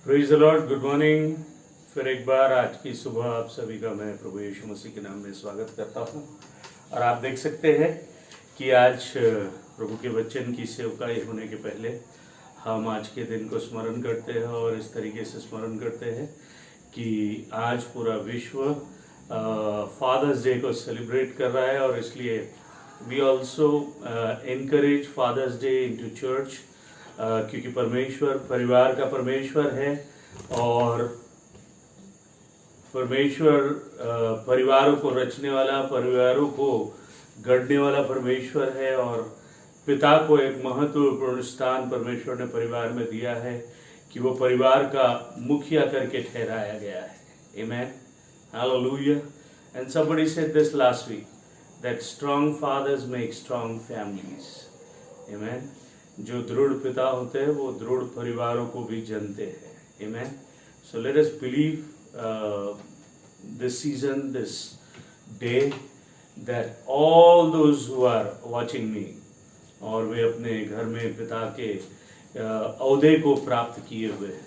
Praise the Lord, good morning. फिर एक बार आज की सुबह आप सभी का मैं प्रभु यीशु मसीह के नाम में स्वागत करता हूं। और आप देख सकते हैं कि आज प्रभु के वचन की सेवकाई होने के पहले हम आज के दिन को स्मरण करते हैं और इस तरीके से स्मरण करते हैं कि आज पूरा विश्व फादर्स डे को सेलिब्रेट कर रहा है। और इसलिए we also encourage fathers day into church, क्योंकि परमेश्वर परिवार का परमेश्वर है और परमेश्वर परिवारों को रचने वाला, परिवारों को गढ़ने वाला परमेश्वर है। और पिता को एक महत्वपूर्ण स्थान परमेश्वर ने परिवार में दिया है कि वो परिवार का मुखिया करके ठहराया गया है। Amen, hallelujah. And somebody said this last week that strong fathers make strong families. Amen. जो दृढ़ पिता होते हैं वो दृढ़ परिवारों को भी जनते हैं। Amen. So let us believe this season, this day, that all those who are watching me और वे अपने घर में पिता के औहदे को प्राप्त किए हुए हैं,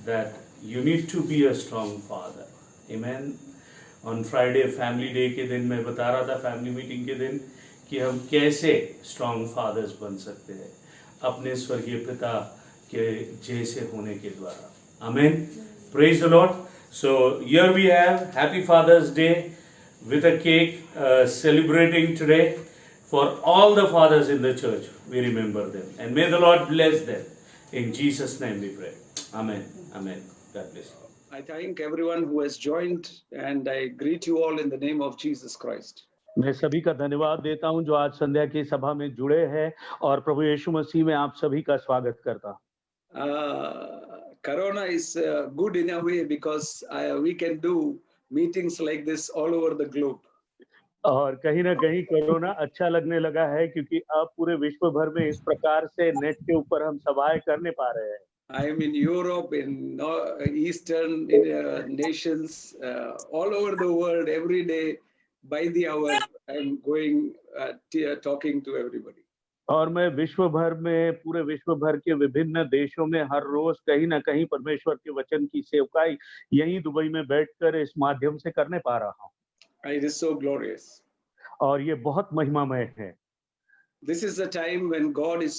that you need to be a strong father. Amen. On Friday family day के दिन मैं बता रहा था, फैमिली मीटिंग के दिन, कि हम कैसे स्ट्रॉन्ग फादर्स बन सकते हैं अपने स्वर्गीय पिता के जैसे होने के द्वारा। Amen, praise the Lord. So here we have happy father's day with a cake, celebrating today for all the fathers in the church. We remember them and may the Lord bless them. In Jesus' name we pray. Amen. Amen. God bless you. I thank everyone who has joined and I greet you all in the name of Jesus Christ. मैं सभी का धन्यवाद देता हूं जो आज संध्या की सभा में जुड़े हैं और प्रभु यीशु मसीह में आप सभी का स्वागत करता हूं। Corona is good in a way because we can do meetings like this all over the globe. और कहीं ना कहीं कोरोना अच्छा लगने लगा है क्योंकि अब पूरे विश्व भर में इस प्रकार से नेट के ऊपर हम सभाएं करने पा रहे हैं। I am in Europe, in Eastern nations, all over the world, every day, by the hour, I am going talking to everybody. और मैं विश्व भर में, पूरे विश्व भर के विभिन्न देशों में हर रोज कहीं ना कहीं परमेश्वर के वचन की सेवकाई यहीं दुबई में बैठकर इस माध्यम से करने पा रहा हूँ। It is so glorious. और ये बहुत महिमामय है। This is the time when God is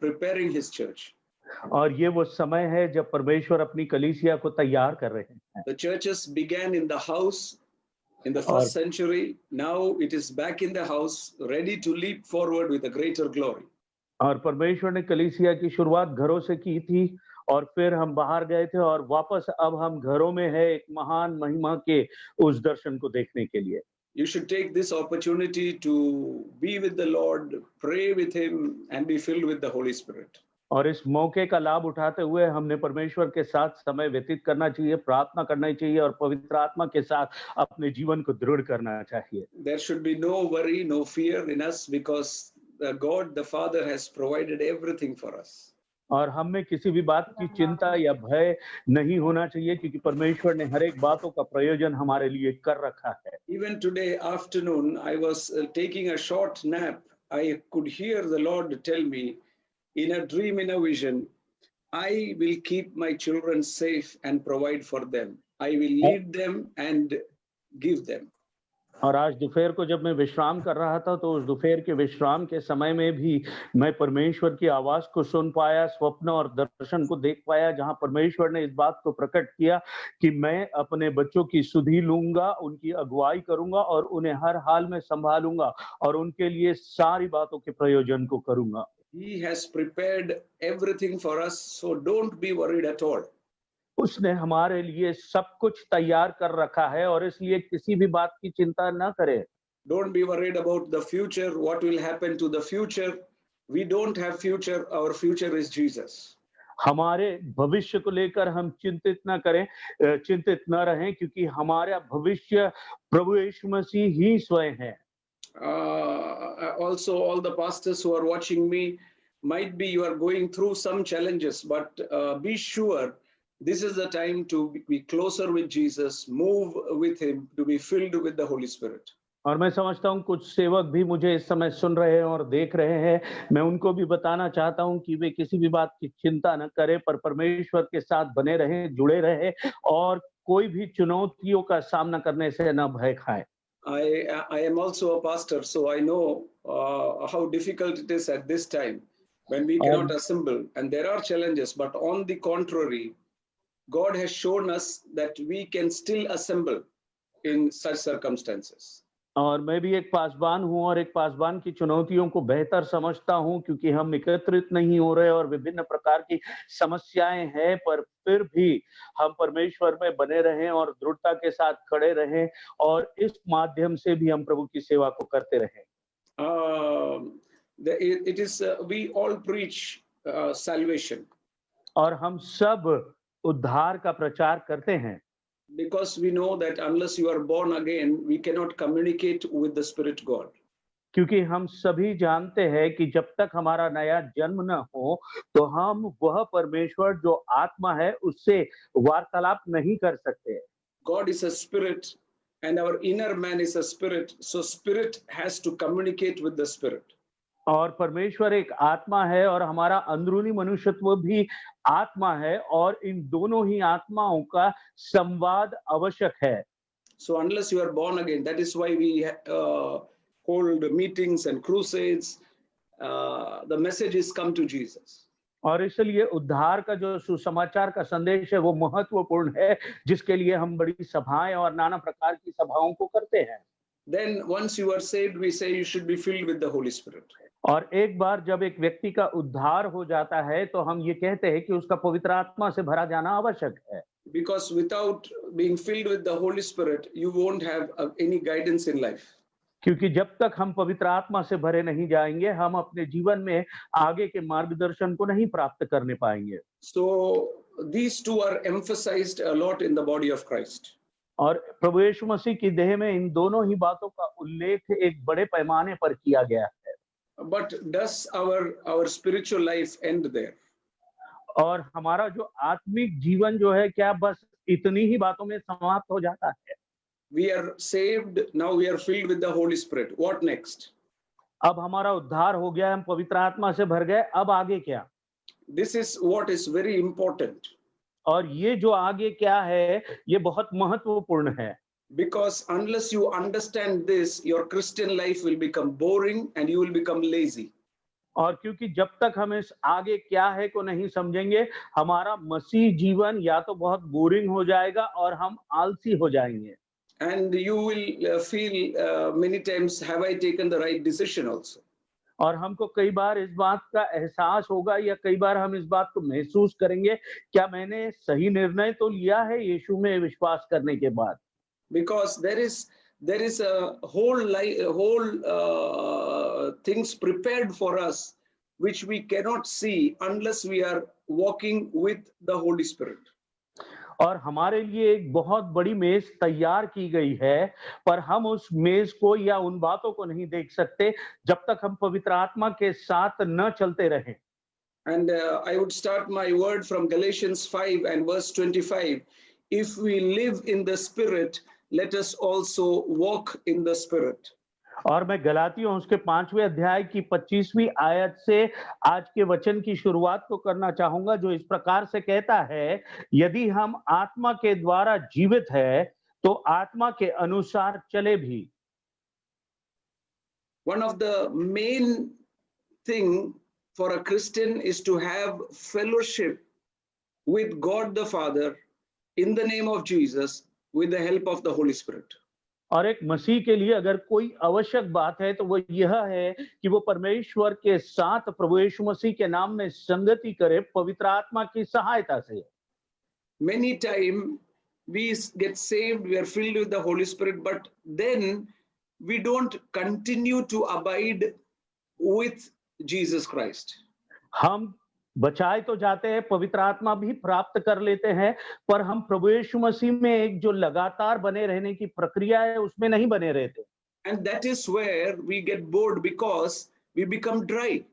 preparing His church. और ये वो समय है जब परमेश्वर अपनी कलीसिया को तैयार कर रहे हैं। The churches began in the house in the first century. Now it is back in the house, ready to leap forward with a greater glory. और परमेश्वर ने कलीसिया की शुरुआत घरों से की थी और फिर हम बाहर गए थे और वापस अब हम घरों में है एक महान महिमा के उस दर्शन को देखने के लिए। You should take this opportunity to be with the Lord, pray with Him, and be filled with the Holy Spirit. और इस मौके का लाभ उठाते हुए हमने परमेश्वर के साथ समय व्यतीत करना चाहिए, प्रार्थना करना चाहिए और पवित्र आत्मा के साथ अपने जीवन को दृढ़ करना चाहिए। There should be no worry, no fear in us because God the Father has provided everything for us. और हम में किसी भी बात की चिंता या भय नहीं होना चाहिए क्योंकि परमेश्वर ने हर एक बातों का प्रयोजन हमारे लिए कर रखा है। Even today afternoon I was taking a short nap. I could hear the Lord tell me in a dream, in a vision, I will keep my children safe and provide for them. I will lead them and give them. और आज दोपहर को जब मैं विश्राम कर रहा था तो उस दोपहर के विश्राम के समय में भी मैं परमेश्वर की आवाज को सुन पाया, स्वप्न और दर्शन को देख पाया, जहां परमेश्वर ने इस बात को प्रकट किया कि मैं अपने बच्चों की सुधि लूंगा, उनकी अगुवाई करूंगा और उन्हें हर हाल में संभालूंगा और उनके लिए सारी बातों के प्रयोजन को करूंगा। He has prepared everything for us, so don't be worried at all. उसने हमारे लिए सब कुछ तैयार कर रखा है और इसलिए किसी भी बात की चिंता न करें। Don't be worried about the future, what will happen to the future. We don't have future, our future is Jesus. हमारे भविष्य को लेकर हम चिंतित न करें, चिंतित न रहें क्योंकि हमारा भविष्य प्रभु यीशु मसीह ही स्वयं है। Also all the pastors who are watching me, might be you are going through some challenges, but be sure this is the time to be closer with Jesus, move with Him, to be filled with the Holy Spirit. और मैं समझता हूँ कुछ सेवक भी मुझे इस समय सुन रहे हैं और देख रहे हैं। मैं उनको भी बताना चाहता हूँ कि वे किसी भी बात की चिंता न करें, पर परमेश्वर के साथ बने रहें, जुड़े रहें और कोई भी चुनौतियों का सामना करने से न भय खाएँ। I am also a pastor, so I know how difficult it is at this time when we और cannot assemble, and there are challenges. But on the contrary, God has shown us that we can still assemble in such circumstances. और मैं भी एक पासबान हूँ और एक पासबान की चुनौतियों को बेहतर समझता हूँ क्योंकि हम एकत्रित नहीं हो रहे और विभिन्न प्रकार की समस्याएं हैं, पर फिर भी हम परमेश्वर में बने रहें और दृढ़ता के साथ खड़े रहें और इस माध्यम से भी हम प्रभु की सेवा को करते रहें। Um, it is we all preach salvation और हम सब उद्धार का प्रचार करते हैं because we know that unless you are born again, we cannot communicate with the Spirit God. क्योंकि हम सभी जानते हैं कि जब तक हमारा नया जन्म न हो तो हम वह परमेश्वर जो आत्मा है उससे वार्तालाप नहीं कर सकते। God is a spirit, and our inner man is a spirit. So, spirit has to communicate with the spirit. और परमेश्वर एक आत्मा है और हमारा अंदरूनी मनुष्यत्व भी आत्मा है और इन दोनों ही आत्माओं का संवाद आवश्यक है। So, unless you are born again, that is why we hold meetings and crusades. The messages come to Jesus. और इसलिए उद्धार का जो सुसमाचार का संदेश है वो महत्वपूर्ण है, जिसके लिए हम बड़ी सभाएं और नाना प्रकार की सभाओं को करते हैं। Then once you are saved, we say you should be filled with the Holy Spirit. और एक बार जब एक व्यक्ति का उद्धार हो जाता है तो हम ये कहते हैं कि उसका पवित्र आत्मा से भरा जाना आवश्यक है। Because without being filled with the Holy Spirit, you won't have any guidance in life. क्योंकि जब तक हम पवित्र आत्मा से भरे नहीं जाएंगे, हम अपने जीवन में आगे के मार्गदर्शन को नहीं प्राप्त करने पाएंगे। So these two are emphasized a lot in the body of Christ. और प्रभु यीशु मसीह की देह में इन दोनों ही बातों का उल्लेख एक बड़े पैमाने पर किया गया है। But does our spiritual life end there? और हमारा जो आत्मिक जीवन जो है क्या बस इतनी ही बातों में समाप्त हो जाता है? We are saved, now we are filled with the Holy Spirit. What next? अब हमारा उद्धार हो गया, हम पवित्र आत्मा से भर गए, अब आगे क्या? This is what is very important. और ये जो आगे क्या है, ये बहुत महत्वपूर्ण है। Because unless you understand this, your Christian life will become boring and you will become lazy. और क्योंकि जब तक हम इस आगे क्या है को नहीं समझेंगे, हमारा मसीह जीवन या तो बहुत बोरिंग हो जाएगा और हम आलसी हो जाएंगे। And you will feel many times, have I taken the right decision also? और हमको कई बार इस बात का एहसास होगा या कई बार हम इस बात को महसूस करेंगे, क्या मैंने सही निर्णय तो लिया है यीशु में विश्वास करने के बाद? Because there is a whole things prepared for us which we cannot see unless we are walking with the Holy Spirit. और हमारे लिए एक बहुत बड़ी मेज तैयार की गई है, पर हम उस मेज को या उन बातों को नहीं देख सकते जब तक हम पवित्र आत्मा के साथ न चलते रहें। And I would start my word from Galatians 5 and verse 25. If we live in the Spirit, let us also walk in the Spirit. और मैं गलातियों उसके 5वें अध्याय की 25वीं आयत से आज के वचन की शुरुआत को करना चाहूंगा, जो इस प्रकार से कहता है, यदि हम आत्मा के द्वारा जीवित है तो आत्मा के अनुसार चले भी। One of the main thing for a Christian is to have fellowship with God the Father in the name of Jesus with the help of the Holy Spirit. और एक मसीह के लिए अगर कोई आवश्यक बात है तो वो यह है कि वो परमेश्वर के साथ प्रभु यीशु मसीह के नाम में संगति करे पवित्र आत्मा की सहायता से। Many times we get saved, we are filled with the Holy Spirit, but then we don't continue to abide with Jesus Christ. हम बचाए तो जाते हैं, पवित्र आत्मा भी प्राप्त कर लेते हैं, पर हम प्रभु यीशु मसीह में एक जो लगातार बने रहने की प्रक्रिया है उसमें नहीं बने रहते। And that is where we get bored because we become dry.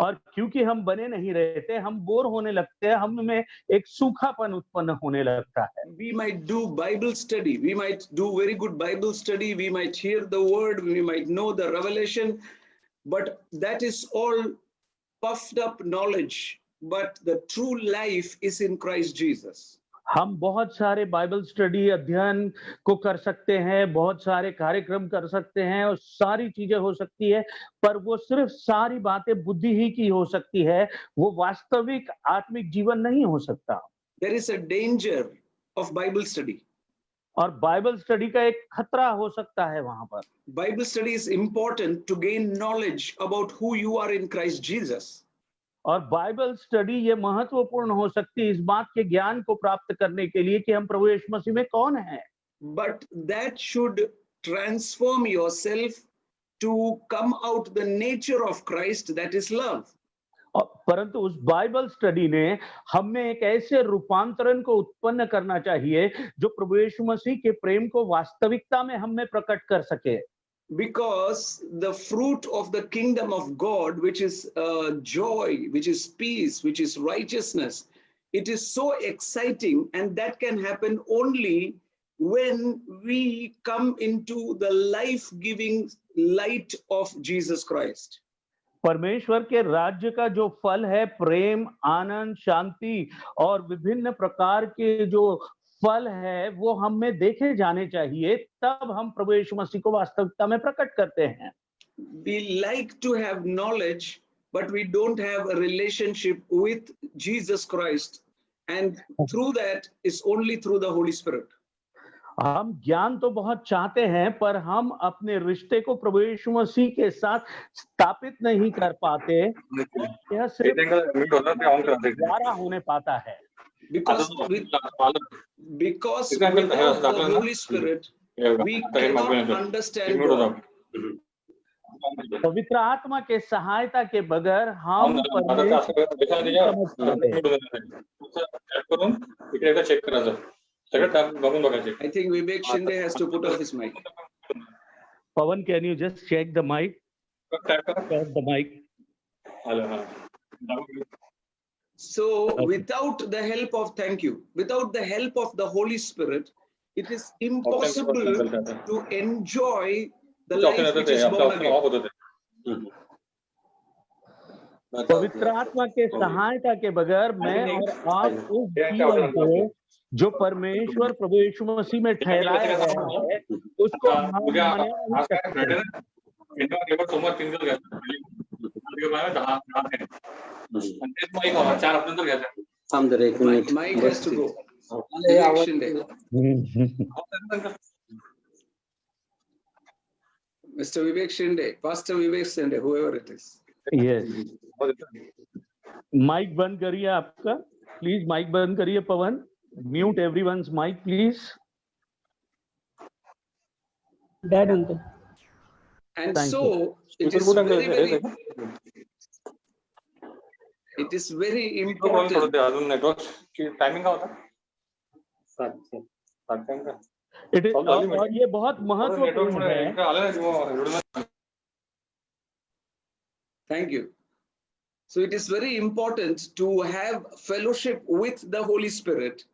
और क्योंकि हम बने नहीं रहते, हम बोर होने लगते हैं, हम में एक सूखापन उत्पन्न होने लगता है। We might do Bible study. We might do very good Bible study. We might hear the word. We might know the revelation. But that is all puffed up knowledge. But the true life is in Christ Jesus. हम बहुत सारे Bible study अध्ययन को कर सकते हैं, बहुत सारे कार्यक्रम कर सकते हैं और सारी चीजें हो सकती है, पर वो सिर्फ सारी बातें बुद्धि ही की हो सकती है, वो वास्तविक आत्मिक जीवन नहीं हो सकता। There is a danger of Bible study. और बाइबल स्टडी का एक खतरा हो सकता है वहां पर। Bible study is important to gain knowledge about who you are in Christ Jesus. और बाइबल स्टडी ये महत्वपूर्ण हो सकती है इस बात के ज्ञान को प्राप्त करने के लिए कि हम प्रभु यीशु मसीह में कौन हैं। But that should transform yourself to come out the nature of Christ, that is love. परंतु उस बाइबल स्टडी ने हमें एक ऐसे रूपांतरण को उत्पन्न करना चाहिए जो प्रभु यीशु मसीह के प्रेम को वास्तविकता में हम में प्रकट कर सके। Because the fruit of the kingdom of God, which is joy, which is peace, which is righteousness, it is so exciting, and that can happen only when we come into the life-giving light of Jesus Christ. परमेश्वर के राज्य का जो फल है प्रेम, आनंद, शांति और विभिन्न प्रकार के जो फल है वो हम में देखे जाने चाहिए, तब हम प्रभु यीशु मसीह को वास्तविकता में प्रकट करते हैं। We like to have knowledge, but we don't have a relationship with Jesus Christ, and through that is only through the Holy Spirit. हम ज्ञान तो बहुत चाहते हैं, पर हम अपने रिश्ते को प्रभु यीशु मसीह के साथ स्थापित नहीं कर पाते। यह सिर्फ द्वारा होने पाता है। Because without the Holy Spirit, we cannot understand God. पवित्र आत्मा के सहायता के बगैर हम परमेश्वर को समझ सकते। I think Vivek Shinde has to put off his mic. Pawan, can you just check the mic? Check the mic. So without the help of, thank you, without the help of the Holy Spirit, it is impossible to enjoy the life which is born again. पवित्र आत्मा के सहायता के बगैर मैं और आप उस जीवन को जो परमेश्वर प्रभु यीशु मसीह में ठहराया गया है उसको हम Mike has to go. Mr. Vivek Shinde, Pastor Vivek Shinde, whoever it is. Yes. Mike बंद करिए आपका, प्लीज माइक बंद करिए Pawan, mute everyone's mike please. Dad uncle. And Thank so it is very important. It is, और ये बहुत महत्वपूर्ण है। Thank you. So it is very important to have fellowship with the Holy Spirit.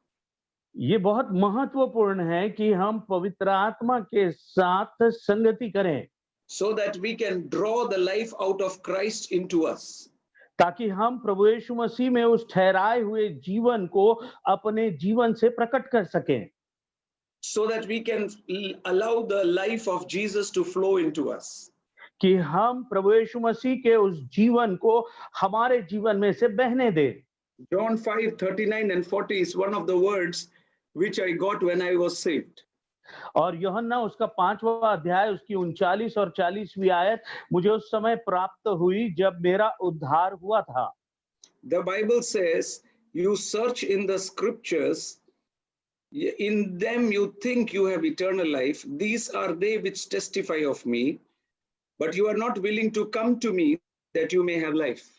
ये बहुत महत्वपूर्ण है कि हम पवित्र आत्मा के साथ संगति करें, so that we can draw the life out of Christ into us. ताकि हम प्रभु यीशु मसीह में उस ठहराए हुए जीवन को अपने जीवन से प्रकट कर सकें, so that we can allow the life of Jesus to flow into us. कि हम प्रभु यीशु मसीह के उस जीवन को हमारे जीवन में से बहने दें। John 5:39 and 40 is one of the words which I got when I was saved. और यूहन्ना उसका 5वां अध्याय उसकी 39 और 40वीं आयत मुझे उस समय प्राप्त हुई जब मेरा उद्धार हुआ था। The Bible says, you search in the scriptures, in them you think you have eternal life. These are they which testify of me, but you are not willing to come to me that you may have life.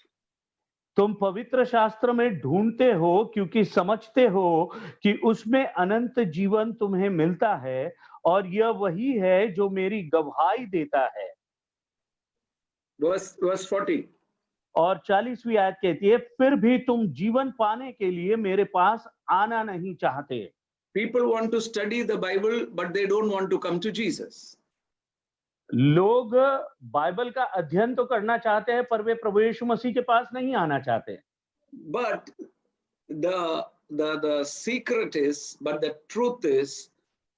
तुम पवित्र शास्त्र में ढूंढते हो क्योंकि समझते हो कि उसमें अनंत जीवन तुम्हें मिलता है, और यह वही है जो मेरी गवाही देता है। Verse 40. और 40वीं आयत कहती है, फिर भी तुम जीवन पाने के लिए मेरे पास आना नहीं चाहते। People want to study the Bible, but they don't want to come to Jesus. लोग बाइबल का अध्ययन तो करना चाहते हैं, पर वे प्रभु यीशु मसीह के पास नहीं आना चाहते। But the secret is, but the truth is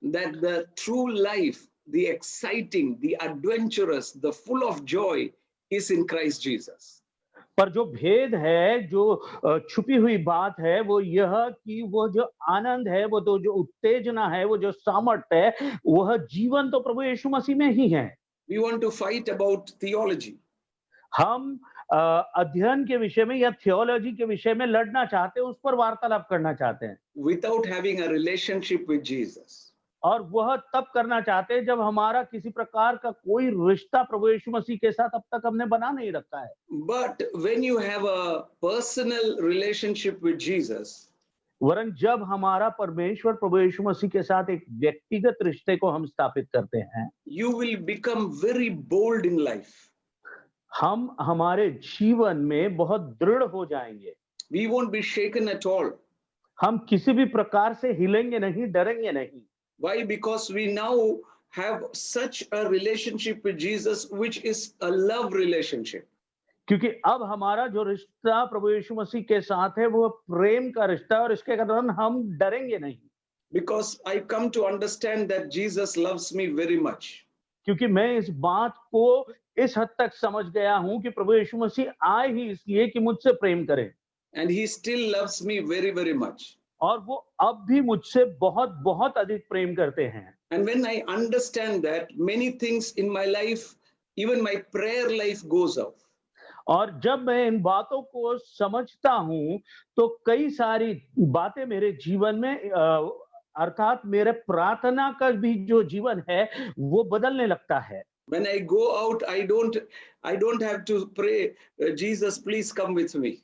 that the true life, the exciting, the adventurous, the full of joy is in Christ Jesus. पर जो भेद है, जो छुपी हुई बात है, वो यह कि वो जो आनंद है, वो तो जो उत्तेजना है, वो जो सामर्थ्य है, वह जीवन तो प्रभु यीशु मसीह में ही है। We want to fight about theology. हम अध्ययन के विषय में या थियोलॉजी के विषय में लड़ना चाहते हैं, उस पर वार्तालाप करना चाहते हैं, without having a relationship with Jesus. और वह तब करना चाहते हैं जब हमारा किसी प्रकार का कोई रिश्ता प्रभु यीशु मसीह के साथ अब तक हमने बना नहीं रखा है। But when you have a personal relationship with Jesus, वरन जब हमारा परमेश्वर प्रभु यीशु मसीह के साथ एक व्यक्तिगत रिश्ते को हम स्थापित करते हैं, you will become very bold in life. हम हमारे जीवन में बहुत दृढ़ हो जाएंगे। We won't be shaken at all. हम किसी भी प्रकार से हिलेंगे नहीं, डरेंगे नहीं। Why? Because we now have such a relationship with Jesus, which is a love relationship. क्योंकि अब हमारा जो रिश्ता प्रभु यीशु मसीह के साथ है, वो प्रेम का रिश्ता है, और इसके कारण हम डरेंगे नहीं। Because I come to understand that Jesus loves me very much. क्योंकि मैं इस बात को इस हद तक समझ गया हूं कि प्रभु यीशु मसीह आए ही इसलिए कि मुझसे प्रेम करें, And he still loves me very, very much. और वो अब भी मुझसे बहुत बहुत अधिक प्रेम करते हैं। And when I understand that, many things in my life, even my prayer life goes off. और जब मैं इन बातों को समझता हूं, तो कई सारी बातें मेरे जीवन में अर्थात मेरे प्रार्थना का भी जो जीवन है, वो बदलने लगता है। When I go out, I don't have to pray, Jesus, please come with me.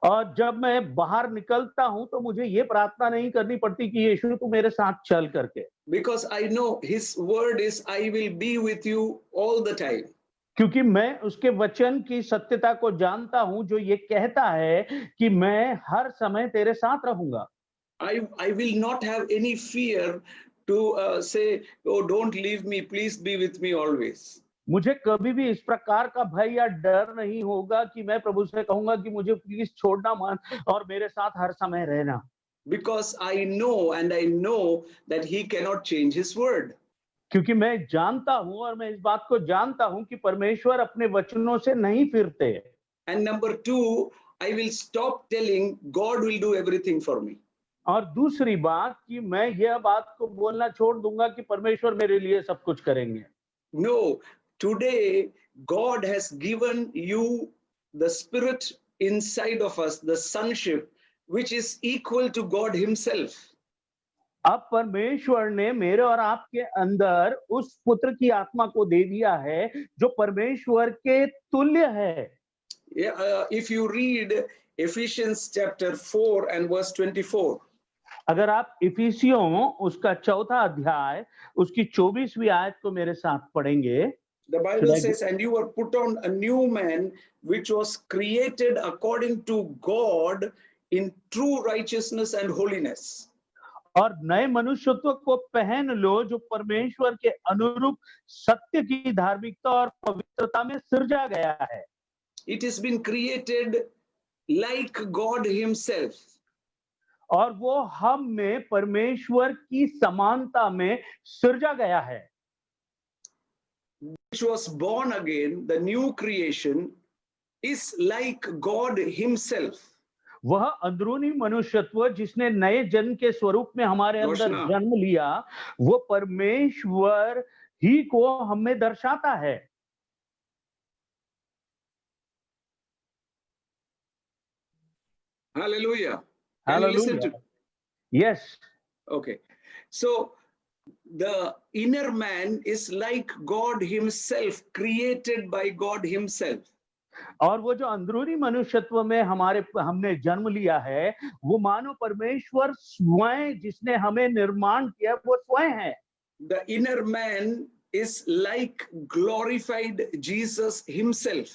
और जब मैं बाहर निकलता हूं, तो मुझे ये प्रार्थना नहीं करनी पड़ती कि यीशु तू मेरे साथ चल करके, Because I know his word is, I will be with you all the time. क्योंकि मैं उसके वचन की सत्यता को जानता हूं, जो ये कहता है कि मैं हर समय तेरे साथ रहूंगा। I will not have any fear to say, oh, don't leave me, please be with me always. मुझे कभी भी इस प्रकार का भय या डर नहीं होगा कि मैं प्रभु से कहूंगा कि मुझे प्लीज छोड़ना मत और मेरे साथ हर समय रहना। Because I know, and I know that he cannot change his word. क्योंकि मैं जानता हूं और मैं इस बात को जानता हूं कि परमेश्वर अपने वचनों से नहीं फिरते। And number two, I will stop telling God will do everything for me. और दूसरी बात कि मैं यह बात को बोलना छोड़ दूंगा कि परमेश्वर मेरे लिए सब कुछ करेंगे। No, today God has given you the spirit inside of us, the sonship, which is equal to God himself. अब परमेश्वर ने मेरे और आपके अंदर उस पुत्र की आत्मा को दे दिया है जो परमेश्वर के तुल्य है। If you read Ephesians chapter 4 and verse 24, अगर आप इफिसियों उसका 4था अध्याय उसकी 24वीं आयत को मेरे साथ पढ़ेंगे, the Bible says, and you were put on a new man which was created according to God in true righteousness and holiness. और नए मनुष्यत्व को पहन लो जो परमेश्वर के अनुरूप सत्य की धार्मिकता और पवित्रता में सृजा गया है। It has been created like God himself. और वो हम में परमेश्वर की समानता में सृजा गया है। Which was born again, the new creation is like God himself. वह अंदरूनी मनुष्यत्व जिसने नए जन्म के स्वरूप में हमारे अंदर जन्म लिया, वो परमेश्वर ही को हमें दर्शाता है। Hallelujah. Can you listen to? Yes. Okay. So the inner man is like God himself, created by God himself. और वो जो अंदरूनी मनुष्यत्व में हमने जन्म लिया है, वो मानो परमेश्वर स्वयं जिसने हमें निर्माण किया, वो स्वयं है। The inner man is like glorified Jesus himself.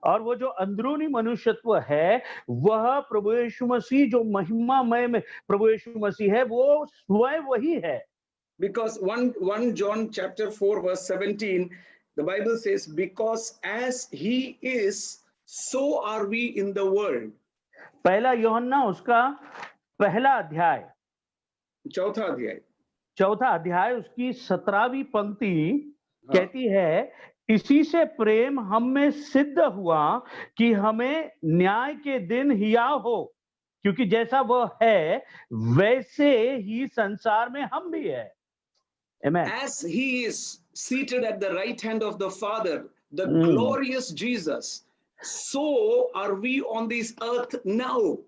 और वो जो अंदरूनी मनुष्यत्व है वह प्रभु यीशु मसीह जो महिमामय में प्रभु यीशु मसीह है वो स्वयं वही है। Because 1 John chapter 4 verse 17, the Bible says, because as he is, so are we in the world. पहला यूहन्ना उसका पहला अध्याय चौथा अध्याय उसकी 17वीं पंक्ति कहती है, इसी से प्रेम हम में सिद्ध हुआ कि हमें न्याय के दिन हियाव हो, क्योंकि जैसा वह है वैसे ही संसार में हम भी है। Amen. As he is seated at the right hand of the Father, the glorious Jesus, so are we on this earth now.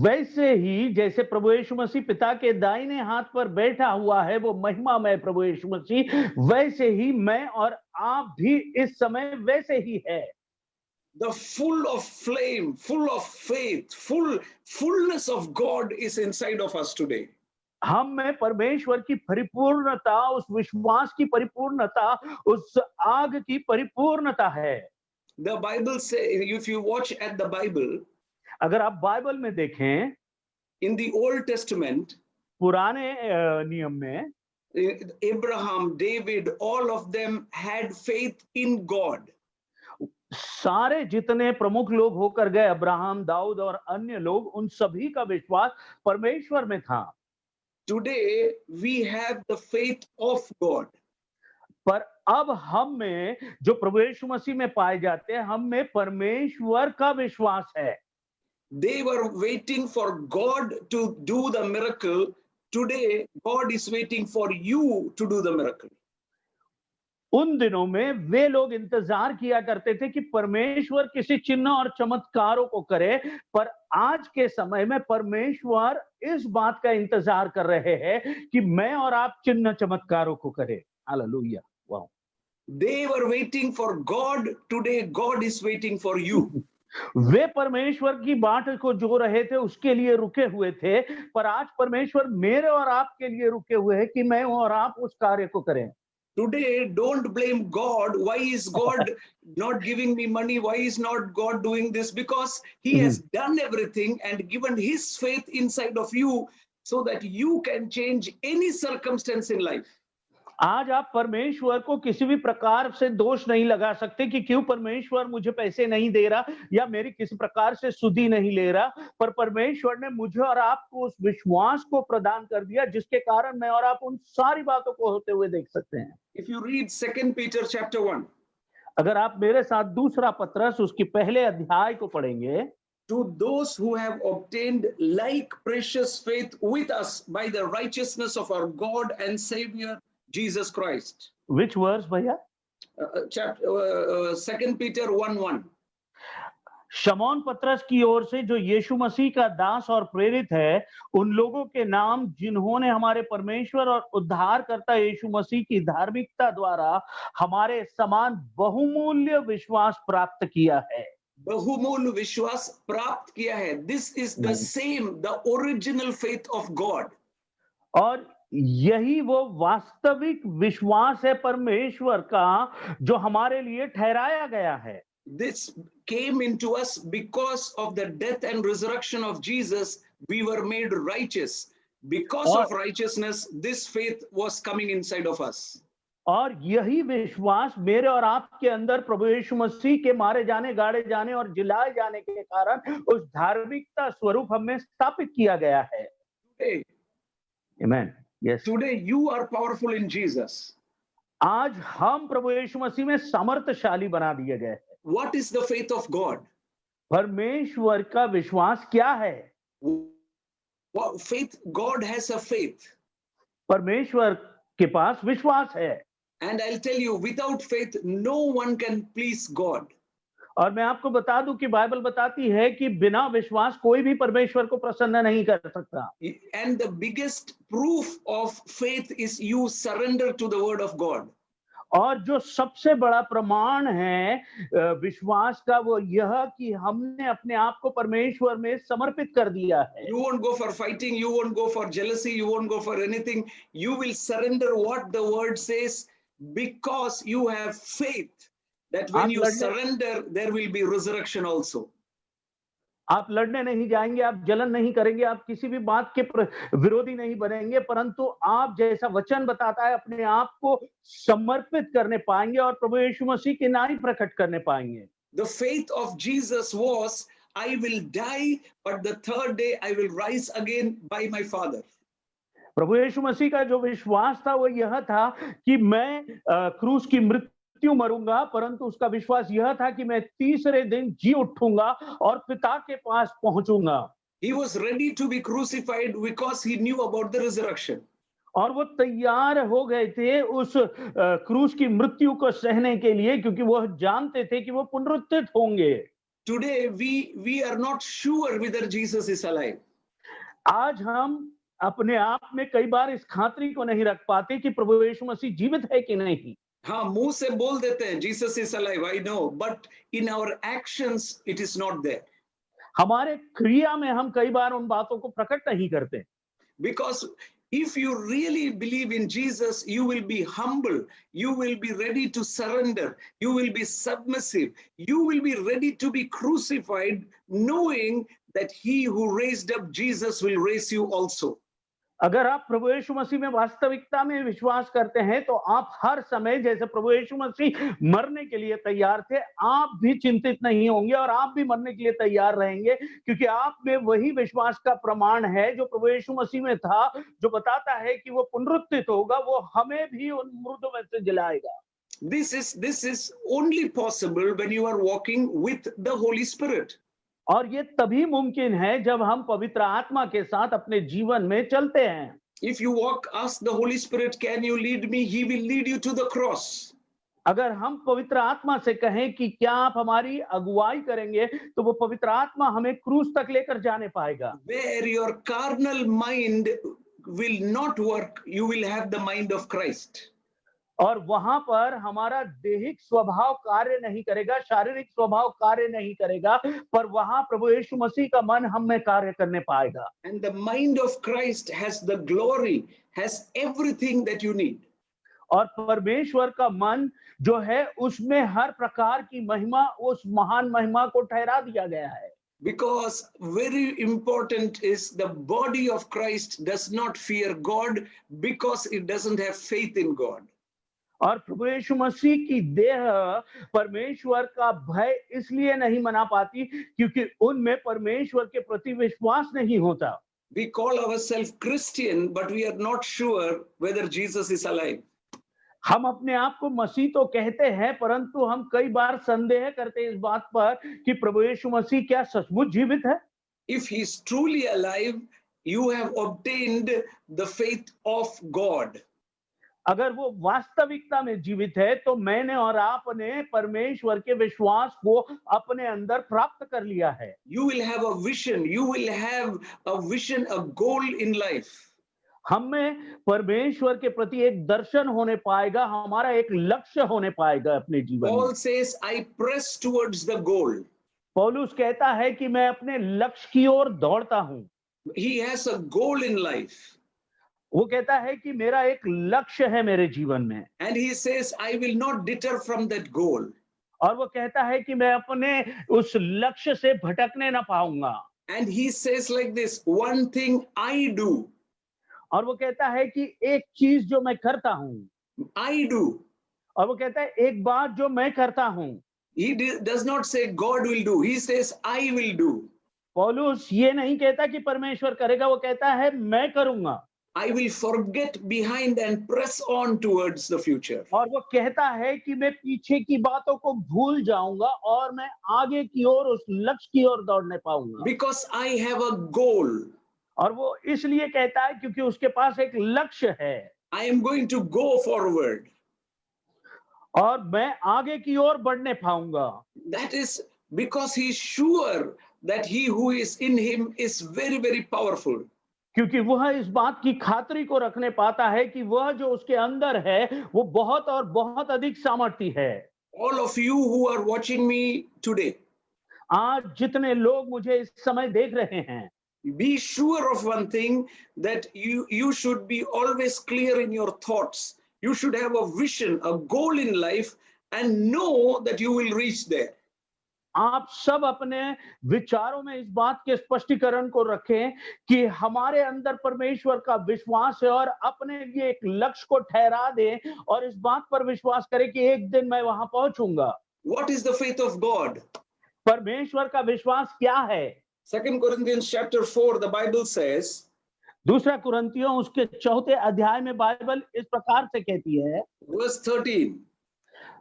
वैसे ही जैसे प्रभु यीशु मसीह पिता के दाहिने हाथ पर बैठा हुआ है वो महिमामय प्रभु यीशु मसीह, वैसे ही मैं और आप भी इस समय वैसे ही है। The full of flame, full of faith, fullness of God is inside of us today. हम में परमेश्वर की परिपूर्णता, उस विश्वास की परिपूर्णता, उस आग की परिपूर्णता है। The Bible says, if you watch at the Bible, अगर आप बाइबल में देखें, in the Old Testament, पुराने नियम में Abraham, David, all of them had faith in God. सारे जितने प्रमुख लोग होकर गए, अब्राहम, दाऊद और अन्य लोग, उन सभी का विश्वास परमेश्वर में था। Today we have the faith of God. पर अब हम में जो प्रभु यीशु मसीह में पाए जाते हैं, हम में परमेश्वर का विश्वास है। They were waiting for God to do the miracle. Today God is waiting for you to do the miracle. उन दिनों में वे लोग इंतजार किया करते थे कि परमेश्वर किसी चिन्ह और चमत्कारों को करे, पर आज के समय में परमेश्वर इस बात का इंतजार कर रहे हैं कि मैं और आप चिन्ह चमत्कारों को करें। हालेलुया। वाह। They were waiting for God. Today God is waiting for you. वे परमेश्वर की बाट को जो रहे थे उसके लिए रुके हुए थे, पर आज परमेश्वर मेरे और आपके लिए रुके हुए हैं कि मैं और आप उस कार्य को करें। Today, don't blame God. Why is God not giving me money? Why is not God doing this? Because he has done everything and given his faith inside of you so that you can change any circumstance in life. आज आप परमेश्वर को किसी भी प्रकार से दोष नहीं लगा सकते कि क्यों परमेश्वर मुझे पैसे नहीं दे रहा या मेरी किसी प्रकार से सुधि नहीं ले रहा, पर परमेश्वर ने मुझे और आपको उस विश्वास को प्रदान कर दिया जिसके कारण मैं और आप उन सारी बातों को होते हुए देख सकते हैं। If you read 2 Peter chapter 1, अगर आप मेरे साथ दूसरा पत्रस उसके पहले अध्याय को पढ़ेंगे, to those who have obtained like precious faith with us by the righteousness of our God and Savior Jesus Christ. Which verse भैया? Chapter 2 Peter 1:1. शमौन पत्रस की ओर से जो यीशु मसीह का दास और प्रेरित है, उन लोगों के नाम जिन्होंने हमारे परमेश्वर और उद्धारकर्ता यीशु मसीह की धार्मिकता द्वारा हमारे समान बहुमूल्य विश्वास प्राप्त किया है। बहुमूल्य विश्वास प्राप्त किया है। This is the same, the original faith of God. और यही वो वास्तविक विश्वास है परमेश्वर का जो हमारे लिए ठहराया गया है। This came into us because of the death and resurrection of Jesus. We were made righteous. Because of righteousness, this faith was coming inside of us. और यही विश्वास मेरे और आपके अंदर प्रभु यीशु मसीह के मारे जाने, गाड़े जाने और जिलाए जाने के कारण उस धार्मिकता स्वरूप हमें स्थापित किया गया है। Hey. Amen. Yes. Today you are powerful in Jesus. आज हम प्रभु यीशु मसीह में सामर्थ्यशाली बना दिए गए हैं। What is the faith of God? परमेश्वर का विश्वास क्या है? What faith? God has a faith. परमेश्वर के पास विश्वास है। And I'll tell you, without faith, no one can please God. और मैं आपको बता दूं कि बाइबल बताती है कि बिना विश्वास कोई भी परमेश्वर को प्रसन्न नहीं कर सकता। And the biggest proof of faith is you surrender to the word of God. और जो सबसे बड़ा प्रमाण है विश्वास का वो यह कि हमने अपने आप को परमेश्वर में समर्पित कर दिया है। You won't go for fighting, you won't go for jealousy, you won't go for anything. You will surrender what the word says because you have faith. that when आप you लड़ने surrender, there will be resurrection also. आप लड़ने नहीं जाएंगे, आप जलन नहीं करेंगे, आप किसी भी बात के विरोधी नहीं बनेंगे, परंतु आप जैसा वचन बताता है अपने आप को समर्पित करने पाएंगे और प्रभु यीशु मसीह की नाई प्रकट करने पाएंगे। The faith of Jesus was, I will die, but the third day I will rise again by my Father. प्रभु यीशु मसीह का जो विश्वास था वो यह था कि मैं क्रूस की मृत्यु मरूंगा, परंतु उसका विश्वास यह था कि मैं तीसरे दिन जी उठूंगा और पिता के पास पहुंचूंगा। He was ready to be crucified because he knew about the resurrection. और वो तैयार हो गए थे उस क्रूस की मृत्यु को सहने के लिए, क्योंकि वो जानते थे कि वो पुनरुत्थित होंगे। Today we are not sure whether Jesus is alive. आज हम अपने आप में कई बार इस खातरी को नहीं रख पाते कि प्रभु यीशु मसीह जीवित है कि नहीं। हाँ, मुंह से बोल देते हैं Jesus is alive, I know, but in our actions it is not there. हमारे क्रिया में हम कई बार उन बातों को प्रकट नहीं करते। Because if you really believe in Jesus, you will be humble, you will be ready to surrender, you will be submissive, you will be ready to be crucified, knowing that he who raised up Jesus will raise you also. अगर आप प्रभु यीशु मसीह में वास्तविकता में विश्वास करते हैं तो आप हर समय जैसे प्रभु यीशु मसीह मरने के लिए तैयार थे, आप भी चिंतित नहीं होंगे और आप भी मरने के लिए तैयार रहेंगे, क्योंकि आप में वही विश्वास का प्रमाण है जो प्रभु यीशु मसीह में था, जो बताता है कि वो पुनरुत्थित होगा, वो हमें भी उन मुर्दों में से जिलाएगा। This is only possible when you are walking with the Holy Spirit. और ये तभी मुमकिन है जब हम पवित्र आत्मा के साथ अपने जीवन में चलते हैं। If you walk, ask the Holy Spirit, can you lead me? He will lead you to the cross. अगर हम पवित्र आत्मा से कहें कि क्या आप हमारी अगुवाई करेंगे, तो वो पवित्र आत्मा हमें क्रूस तक लेकर जाने पाएगा। Where your carnal mind will not work, you will have the mind of Christ. और वहां पर हमारा देहिक स्वभाव कार्य नहीं करेगा, शारीरिक स्वभाव कार्य नहीं करेगा, पर वहां प्रभु यीशु मसीह का मन हम में कार्य करने पाएगा। And the mind of Christ has the glory, has everything that you need. और परमेश्वर का मन जो है उसमें हर प्रकार की महिमा, उस महान महिमा को ठहरा दिया गया है। Because very important is the body of Christ does not fear God because it doesn't have faith in God. और प्रभु यीशु मसीह की देह परमेश्वर का भय इसलिए नहीं मना पाती क्योंकि उनमें परमेश्वर के प्रति विश्वास नहीं होता। We call ourselves Christian, but we are not sure whether Jesus is alive. हम अपने आप को मसीह तो कहते हैं, परंतु हम कई बार संदेह करते हैं इस बात पर कि प्रभु यीशु मसीह क्या सचमुच जीवित है। If he is truly alive, you have obtained the faith of God. अगर वो वास्तविकता में जीवित है तो मैंने और आपने परमेश्वर के विश्वास को अपने अंदर प्राप्त कर लिया है। You will have a vision, you will have a vision, a goal in life. हमें परमेश्वर के प्रति एक दर्शन होने पाएगा, हमारा एक लक्ष्य होने पाएगा अपने जीवन में। Paul says, I press towards the goal. पौलुस कहता है कि मैं अपने लक्ष्य की ओर दौड़ता हूं। He has a goal in life. वो कहता है कि मेरा एक लक्ष्य है मेरे जीवन में। And he says, I will not deter from that goal. और वो कहता है कि मैं अपने उस लक्ष्य से भटकने ना पाऊंगा। And he says like this, one thing I do. और वो कहता है कि एक चीज जो मैं करता हूँ, I do. और वो कहता है एक बात जो मैं करता हूँ। He does not say God will do. He says, I will do. पौलुस ये नहीं कहता कि परमेश्वर करेगा, वो कहता है मैं करूंगा। I will forget behind and press on towards the future. और वो कहता है कि मैं पीछे की बातों को भूल जाऊंगा और मैं आगे की ओर उस लक्ष्य की ओर दौड़ने पाऊंगा। Because I have a goal. और वो इसलिए कहता है क्योंकि उसके पास एक लक्ष्य है। I am going to go forward. और मैं आगे की ओर बढ़ने पाऊंगा। That is because he is sure that he who is in him is very, very powerful. क्योंकि वह इस बात की खातरी को रखने पाता है कि वह जो उसके अंदर है वो बहुत और बहुत अधिक सामर्थी है। All of you who are watching me today, आज जितने लोग मुझे इस समय देख रहे हैं, be sure of one thing, that you should be always clear in your thoughts. You should have a vision, a goal in life, and know that you will reach there. आप सब अपने विचारों में इस बात के स्पष्टीकरण को रखें कि हमारे अंदर परमेश्वर का विश्वास है और अपने लिए एक लक्ष्य को ठहरा दें और इस बात पर विश्वास करें कि एक दिन मैं वहां पहुंचूंगा। What is the faith of God? परमेश्वर का विश्वास क्या है? 2 Corinthians chapter 4, the Bible says, दूसरा कुरिन्थियों उसके 4थे अध्याय में बाइबल इस प्रकार से कहती है, verse 13,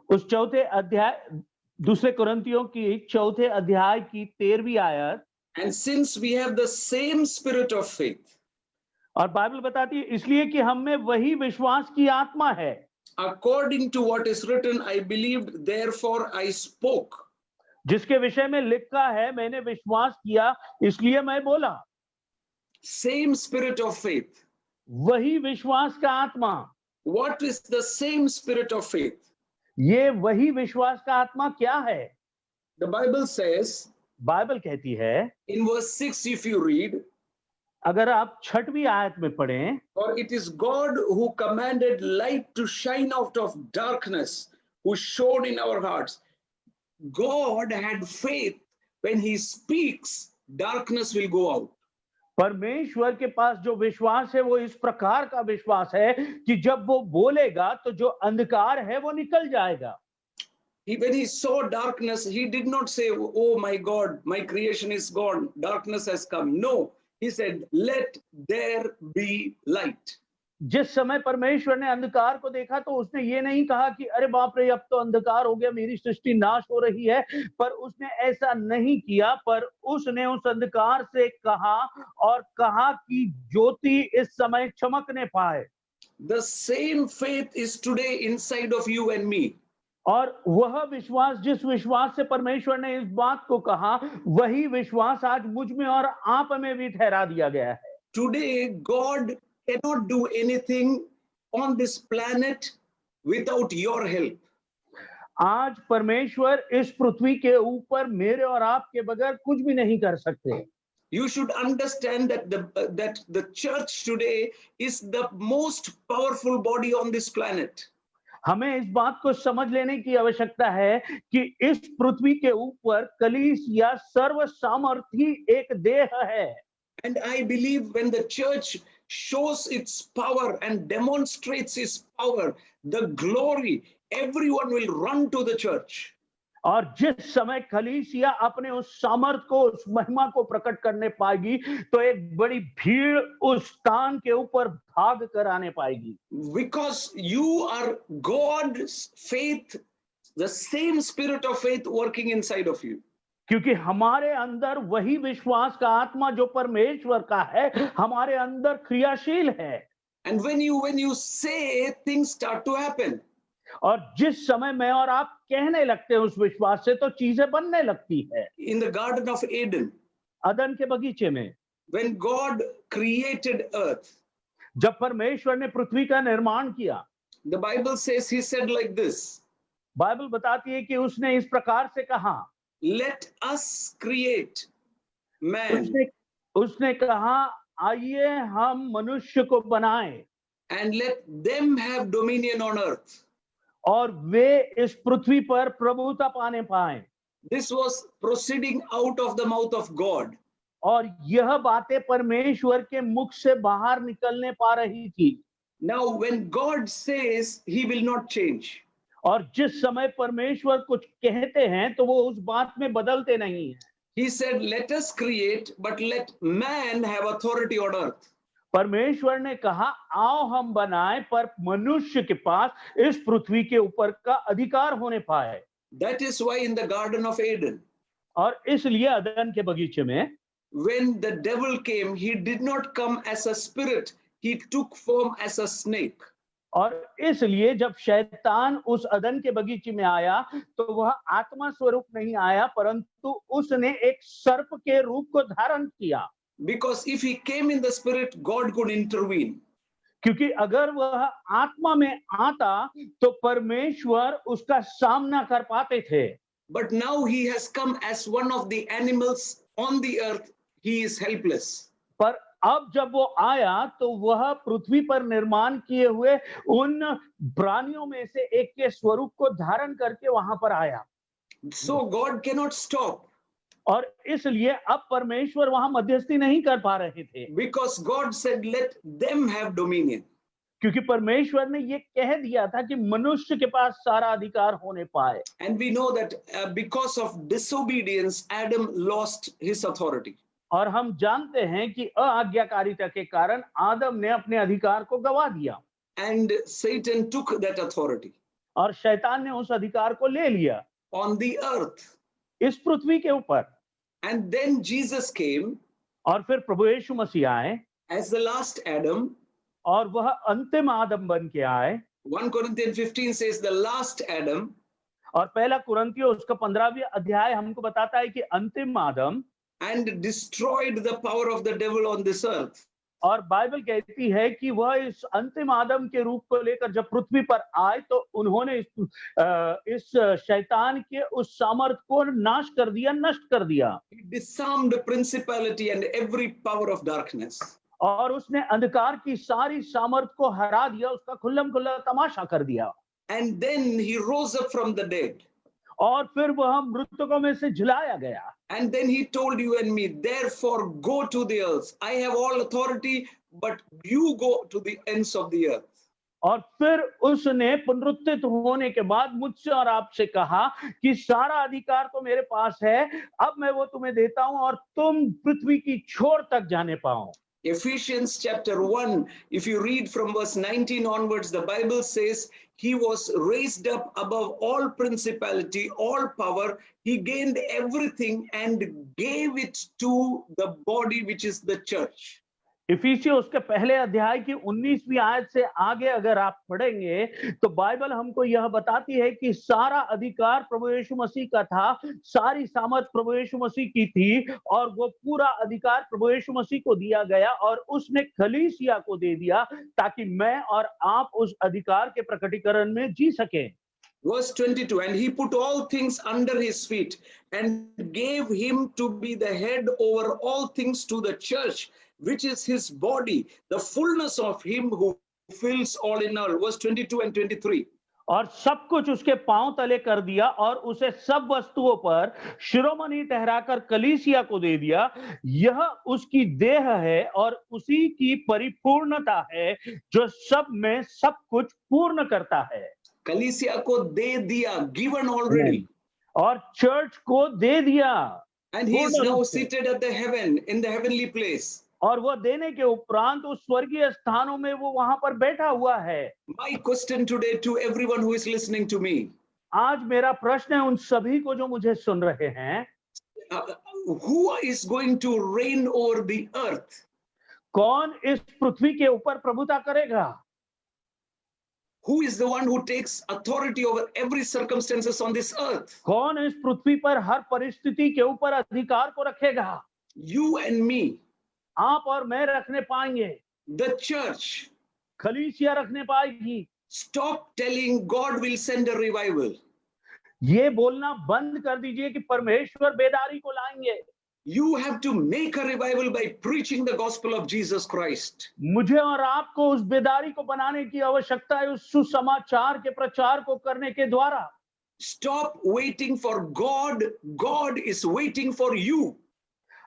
उस 4थे अध्याय, दूसरे कुरिन्थियों की 4थे अध्याय की 13वीं आयत, and since we have the same spirit of faith, और बाइबल बताती है इसलिए कि हम में वही विश्वास की आत्मा है। according to what is written, I believed, therefore I spoke. जिसके विषय में लिखा है मैंने विश्वास किया इसलिए मैं बोला। Same spirit of faith. वही विश्वास का आत्मा। What is the same spirit of faith? ये वही विश्वास का आत्मा क्या है? The Bible says, बाइबल कहती है, in verse 6, if you read, अगर आप 6वीं आयत में पढ़ें, for it is God who commanded light to shine out of darkness, who shone in our hearts. God had faith. When he speaks, darkness will go out. परमेश्वर के पास जो विश्वास है वो इस प्रकार का विश्वास है कि जब वो बोलेगा तो जो अंधकार है वो निकल जाएगा। When he saw darkness, he did not say, oh my God, my creation is gone, darkness has come. No, he said, let there be light. जिस समय परमेश्वर ने अंधकार को देखा तो उसने ये नहीं कहा कि अरे बाप रे अब तो अंधकार हो गया, मेरी सृष्टि नाश हो रही है, पर उसने ऐसा नहीं किया, पर उसने उस अंधकार से कहा और कहा कि ज्योति इस समय चमकने पाए। The same faith is today inside of you and me. और वह विश्वास जिस विश्वास से परमेश्वर ने इस बात को कहा वही विश्वास आज मुझ में और आप में भी ठहरा दिया गया है। Today, God cannot do anything on this planet without your help. आज परमेश्वर इस पृथ्वी के ऊपर मेरे और आपके बगैर कुछ भी नहीं कर सकते। You should understand that the church today is the most powerful body on this planet. हमें इस बात को समझ लेने की आवश्यकता है कि इस पृथ्वी के ऊपर कलीसिया सर्व सामर्थी एक देह है। And I believe when the church shows its power and demonstrates its power, the glory, everyone will run to the church. और जिस समय कलीसिया अपने उस सामर्थ को, उस महिमा को प्रकट करने पाएगी तो एक बड़ी भीड़ उस स्थान के ऊपर भाग कर आने पाएगी। Because you are God's faith, the same spirit of faith working inside of you. क्योंकि हमारे अंदर वही विश्वास का आत्मा जो परमेश्वर का है हमारे अंदर क्रियाशील है। And when you say, things start to happen. और जिस समय मैं और आप कहने लगते हैं उस विश्वास से तो चीजें बनने लगती है। In the Garden of Eden, अदन के बगीचे में when God created earth, जब परमेश्वर ने पृथ्वी का निर्माण किया, the Bible says he said like this, Bible बताती है कि उसने इस प्रकार से कहा, let us create man उसने कहा आइए हम मनुष्य को बनाएं and let them have dominion on earth. और वे इस पृथ्वी पर प्रभुता पाने पाएं। This was proceeding out of the mouth of God. और यह बातें परमेश्वर के मुख से बाहर निकलने पा रही थी। Now when God says, he will not change. और जिस समय परमेश्वर कुछ कहते हैं तो वो उस बात में बदलते नहीं हैं। He said, let us create, but let man have authority on earth. परमेश्वर ने कहा आओ हम बनाएं पर मनुष्य के पास इस पृथ्वी के ऊपर का अधिकार होने पाए। That is why in the Garden of Eden, और इसलिए अदन के बगीचे में when the devil came, he did not come as a spirit, he took form as a snake. और इसलिए जब शैतान उस अदन के बगीचे में आया तो वह आत्मा स्वरूप नहीं आया परंतु उसने एक सर्प के रूप को धारण किया। Because if he came in the spirit, God could intervene. क्योंकि अगर वह आत्मा में आता तो परमेश्वर उसका सामना कर पाते थे। But now he has come as one of the animals on the earth. He is helpless. पर अब जब वो आया तो वह पृथ्वी पर निर्माण किए हुए उन प्राणियों में से एक के स्वरूप को धारण करके वहां पर आया। So God cannot stop और इसलिए अब परमेश्वर वहां मध्यस्थी नहीं कर पा रहे थे, because God said, let them have dominion. क्योंकि परमेश्वर ने ये कह दिया था कि मनुष्य के पास सारा अधिकार होने पाए। And we know that because of disobedience, Adam lost his authority. और हम जानते हैं कि अआज्ञाकारिता के कारण आदम ने अपने अधिकार को गवा दिया And Satan took that authority और शैतान ने उस अधिकार को ले लिया on the earth. इस पृथ्वी के ऊपर। And then Jesus came और फिर प्रभु यीशु मसीह आए as the last Adam. और वह अंतिम आदम बन के आए। 1 Corinthians 15 says the last Adam. और पहला कुरिन्थियों उसका 15वां अध्याय हमको बताता है कि अंतिम आदम, And destroyed the power of the devil on this earth. और बाइबल कहती है कि वह इस अंतिम आदम के रूप को लेकर जब पृथ्वी पर आए तो उन्होंने इस शैतान के उस सामर्थ को नाश कर दिया, नष्ट कर दिया। He disarmed principality and every power of darkness. और उसने अंधकार की सारी सामर्थ को हरा दिया, उसका खुल्लम खुल्ला तमाशा कर दिया। And then he rose up from the dead. और फिर वह मृतकों में से जिलाया गया। And then he told you and me, therefore go to the earth. I have all authority, but you go to the ends of the earth. और फिर उसने पुनरुत्थित होने के बाद मुझसे और आपसे कहा कि सारा अधिकार तो मेरे पास है, अब मैं वो तुम्हें देता हूं और तुम पृथ्वी की छोर तक जाने पाओ। Ephesians chapter 1, if you read from verse 19 onwards, the Bible says he was raised up above all principality, all power. He gained everything and gave it to the body, which is the church. इफिसियों उसके पहले अध्याय की 19वीं आयत से आगे अगर आप पढ़ेंगे तो बाइबल हमको यह बताती है कि सारा अधिकार प्रभु यीशु मसीह का था, सारी सामर्थ प्रभु यीशु मसीह की थी और वो पूरा अधिकार प्रभु यीशु मसीह को दिया गया और उसने कलीसिया को दे दिया ताकि मैं और आप उस अधिकार के प्रकटीकरण में जी सकें। Verse 22, and he put all things under his feet and gave him to be the head over all things to the church, which is his body, the fullness of him who fills all in all. Verse 22 and 23. और सब कुछ उसके पांव तले कर दिया और उसे सब वस्तुओं पर शिरोमणि ठहराकर कलीसिया को दे दिया। यह उसकी देह है और उसी की परिपूर्णता है जो सब में सब कुछ पूर्ण करता है। कलीसिया को दे दिया, given already. और चर्च को दे दिया। And he is now seated at the heaven, in the heavenly place. और वो देने के उपरांत उस स्वर्गीय स्थानों में वो वहां पर बैठा हुआ है। My question today to everyone who is listening to me. आज मेरा प्रश्न है उन सभी को जो मुझे सुन रहे हैं, who is going to reign over the earth? कौन इस पृथ्वी के ऊपर प्रभुता करेगा? Who is the one who takes authority over every circumstances on this earth? कौन इस पृथ्वी पर हर परिस्थिति के ऊपर अधिकार को रखेगा? You and me. आप और मैं रखने पाएंगे। The church. कलीसिया रखने पाएगी। Stop telling God will send a revival. ये बोलना बंद कर दीजिए कि परमेश्वर बेदारी को लाएंगे। You have to make a revival by preaching the gospel of Jesus Christ. मुझे और आपको उस बेदारी को बनाने की आवश्यकता है, उस सुसमाचार के प्रचार को करने के द्वारा। Stop waiting for God. God is waiting for you.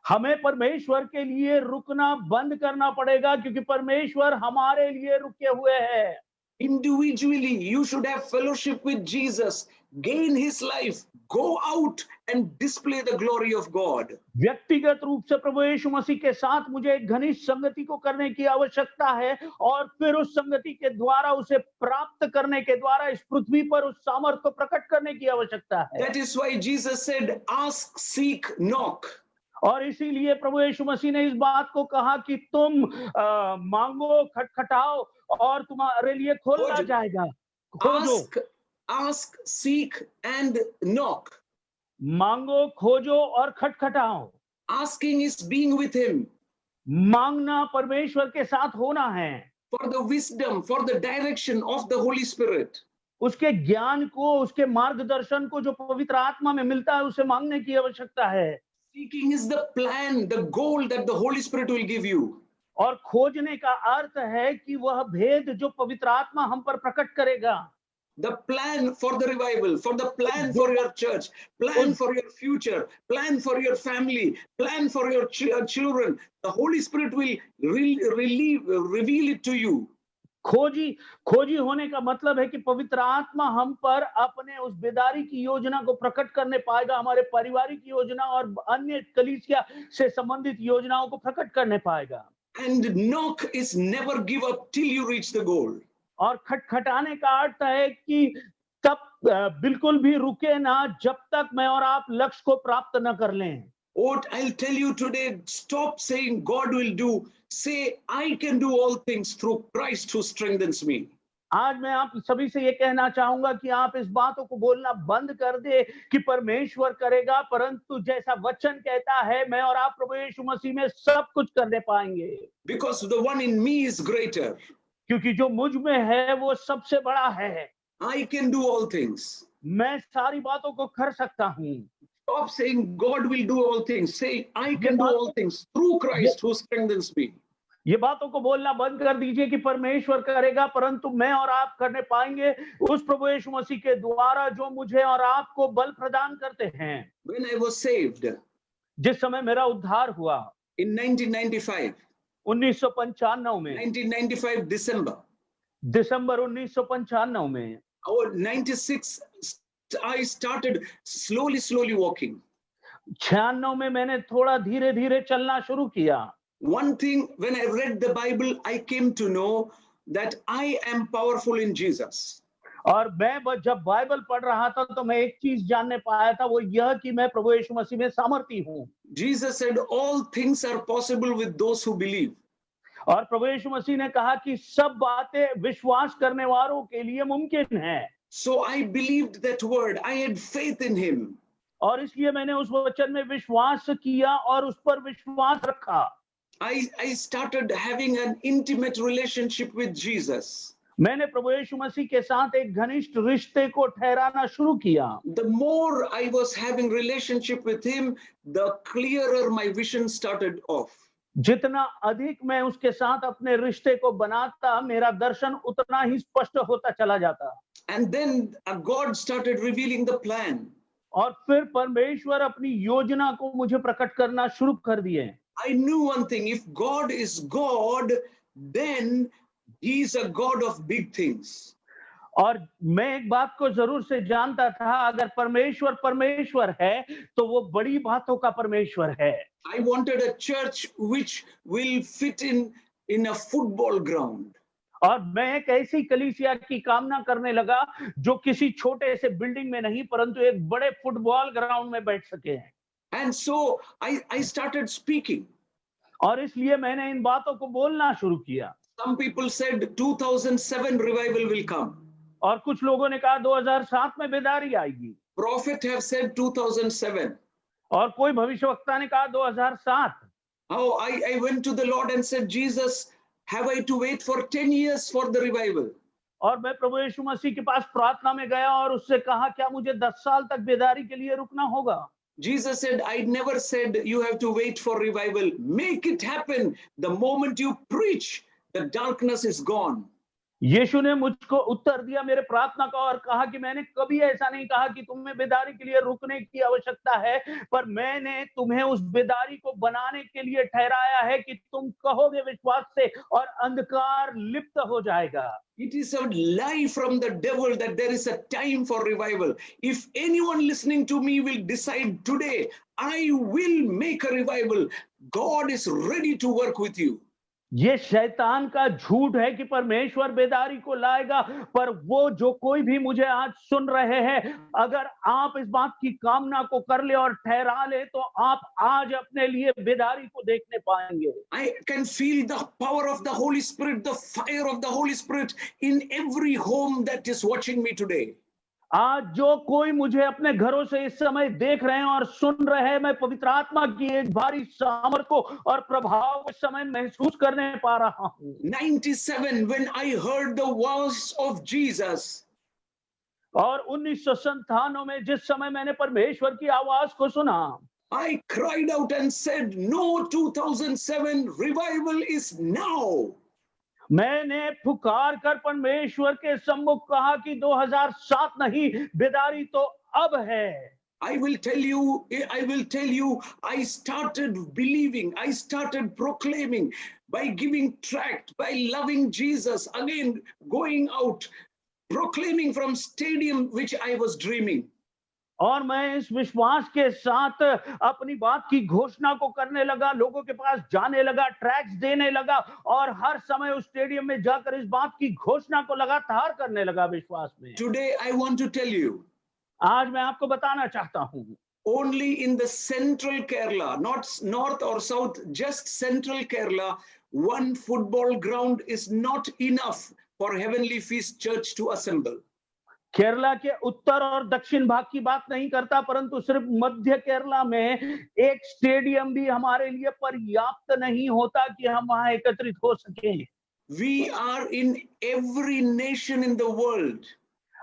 हमें परमेश्वर के लिए रुकना बंद करना पड़ेगा क्योंकि परमेश्वर हमारे लिए रुके हुए हैं। Individually, you should have fellowship with Jesus, gain his life, go out and display the glory of God. व्यक्तिगत रूप से प्रभु यीशु मसीह के साथ मुझे एक घनिष्ठ संगति को करने की आवश्यकता है और फिर उस संगति के द्वारा उसे प्राप्त करने के द्वारा इस पृथ्वी पर उस सामर्थ को प्रकट करने की आवश्यकता है। That is why Jesus said, ask, seek, knock. और इसीलिए प्रभु यीशु मसीह ने इस बात को कहा कि तुम मांगो, खटखटाओ और तुम्हारे लिए खोला जाएगा। खोजो, ask, seek and knock. मांगो, खोजो और खटखटाओ। Asking is being with him. मांगना परमेश्वर के साथ होना है। For the wisdom, for the direction of the Holy Spirit. उसके ज्ञान को, उसके मार्गदर्शन को जो पवित्र आत्मा में मिलता है उसे मांगने की आवश्यकता है। Seeking is the plan, the goal that the Holy Spirit will give you. और खोजने का अर्थ है कि वह भेद जो पवित्र आत्मा हम पर प्रकट करेगा, The plan for the revival, for the plan जो for your church, plan उस for your future, plan for your family, plan for your children. The Holy Spirit will reveal it to you. खोजी होने का मतलब है कि पवित्र आत्मा हम पर अपने उस बेदारी की योजना को प्रकट करने पाएगा, हमारे पारिवारिक योजना और अन्य कलीसिया से संबंधित योजनाओं को प्रकट करने पाएगा। And knock is never give up till you reach the goal. और खटखटाने का अर्थ है कि तब बिल्कुल भी रुके ना जब तक मैं और आप लक्ष्य को प्राप्त न कर लें। What I'll tell you today, stop saying God will do. Say, I can do all things through Christ who strengthens me. आज मैं आप सभी से ये कहना चाहूंगा कि आप इस बातों को बोलना बंद कर दे कि परमेश्वर करेगा, परंतु जैसा वचन कहता है मैं और आप प्रभु यीशु मसीह में सब कुछ करने पाएंगे। Because the one in me is greater. क्योंकि जो मुझ में है वो सबसे बड़ा है। I can do all things. मैं सारी बातों को कर सकता हूँ। Stop saying God will do all things. Say, I can do all things through Christ who strengthens me. ये बातों को बोलना बंद कर दीजिए कि परमेश्वर करेगा, परंतु मैं और आप करने पाएंगे उस प्रभु यीशु मसीह के द्वारा जो मुझे और आपको बल प्रदान करते हैं। When I was saved जिस समय मेरा उद्धार हुआ in 1995, 1995 में, 1995 December, दिसंबर 1995 में, or 96, I started slowly walking. 96 में मैंने थोड़ा धीरे धीरे चलना शुरू किया। One thing, when I read the Bible, I came to know that I am powerful in Jesus. और मैं जब बाइबल पढ़ रहा था तो मैं एक चीज जानने पाया था, वो यह कि मैं प्रभु यीशु मसीह में सामर्थी हूँ। Jesus said all things are possible with those who believe. और प्रभु यीशु मसीह ने कहा कि सब बातें विश्वास करने वालों के लिए मुमकिन है। So I believed that word. I had faith in him. और इसलिए मैंने उस वचन में विश्वास किया और उस पर विश्वास रखा। I started having an intimate relationship with Jesus. मैंने प्रभु यीशु मसीह के साथ एक घनिष्ठ रिश्ते को ठहराना शुरू किया। The more I was having relationship with him, the clearer my vision started off. जितना अधिक मैं उसके साथ अपने रिश्ते को बनाता, मेरा दर्शन उतना ही स्पष्ट होता चला जाता। And then God started revealing the plan. और फिर परमेश्वर अपनी योजना को मुझे प्रकट करना शुरू कर दिए। I knew one thing, if God is God, then he is a God of big things. और मैं एक बात को जरूर से जानता था, अगर परमेश्वर परमेश्वर है तो वो बड़ी बातों का परमेश्वर है। I wanted a church which will fit in a football ground. और मैं एक ऐसी कलीसिया की कामना करने लगा जो किसी छोटे से बिल्डिंग में नहीं परंतु एक बड़े फुटबॉल ग्राउंड में बैठ सके। And so I started speaking. और इसलिए मैंने इन बातों को बोलना शुरू किया। Some people said 2007 revival will come. और कुछ लोगों ने कहा 2007 में बेदारी आएगी। Prophet have said 2007. और कोई भविष्यवक्ता ने कहा 2007। Oh, I went to the Lord and said, Jesus, have I to wait for 10 years for the revival? और मैं प्रभु यीशु मसीह के पास प्रार्थना में गया और उससे कहा क्या मुझे 10 साल तक बेदारी के लिए रुकना होगा? Jesus said, I never said you have to wait for revival. Make it happen. The moment you preach, the darkness is gone. यीशु ने मुझको उत्तर दिया मेरे प्रार्थना का और कहा कि मैंने कभी ऐसा नहीं कहा कि तुम्हें बेदारी के लिए रुकने की आवश्यकता है, पर मैंने तुम्हें उस बेदारी को बनाने के लिए ठहराया है कि तुम कहोगे विश्वास से और अंधकार लिप्त हो जाएगा। It is a lie from the devil that there is a time for revival. If anyone listening to me will decide today, I will make a revival, God is ready to work with you. ये शैतान का झूठ है कि परमेश्वर बेदारी को लाएगा, पर वो जो कोई भी मुझे आज सुन रहे हैं, अगर आप इस बात की कामना को कर ले और ठहरा ले तो आप आज अपने लिए बेदारी को देखने पाएंगे। I can feel the power of the Holy Spirit, the fire of the Holy Spirit in every home that is watching me today. आज जो कोई मुझे अपने घरों से इस समय देख रहे हैं और सुन रहे हैं, मैं पवित्र आत्मा की एक भारी सामर्थ को और प्रभाव इस समय महसूस करने पा रहा हूँ। 97 when I heard the voice of Jesus. और 1997 में जिस समय मैंने परमेश्वर की आवाज को सुना, I cried out and said, no, 2007 revival is now. मैंने पुकार कर परमेश्वर के सम्मुख कहा कि 2007 नहीं, बेदारी तो अब है। I will tell you, I started believing, I started proclaiming by giving tract, by loving Jesus, again going out, proclaiming from stadium which I was dreaming. और मैं इस विश्वास के साथ अपनी बात की घोषणा को करने लगा, लोगों के पास जाने लगा, ट्रैक्स देने लगा और हर समय उस स्टेडियम में जाकर इस बात की घोषणा को लगातार करने लगा विश्वास में। Today I want to tell you, आज मैं आपको बताना चाहता हूं, only in the central Kerala, not north or south, just central Kerala, one football ground is not enough for Heavenly Feast Church to assemble. Kerala के उत्तर और दक्षिण भाग की बात नहीं करता, परंतु सिर्फ मध्य केरला में एक स्टेडियम भी हमारे लिए पर्याप्त नहीं होता कि हम वहां एकत्रित हो सकें। We are in every nation in the world.